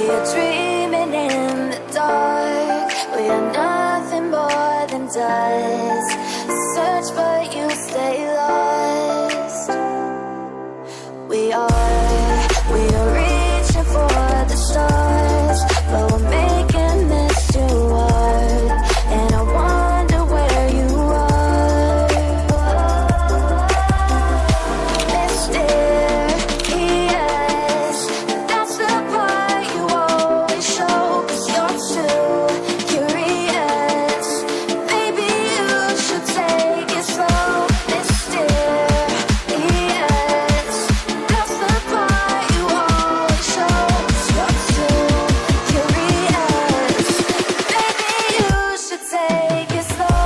We are dreaming in the dark. We are nothing more than dust. Search but you stay lost. We are reaching for the stars, but we're making this too hard. And I wonder where you are. Mysterious, that's the part you always show. 'Cause you're too curious. Maybe you should take it slow. Mysterious, that's the part you always show. 'Cause you're too curious. Maybe you should take it slow.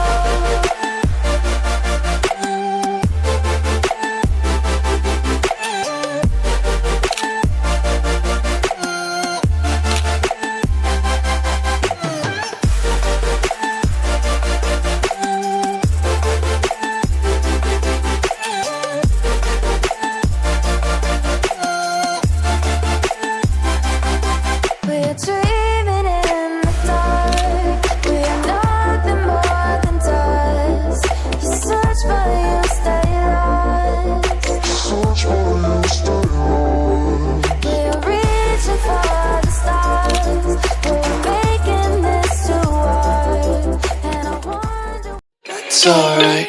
We're dreaming in the dark. We are nothing more than dust. You search but you stay lost. We're reaching for the stars, but we're making this too hard. And I wonder. It's alright.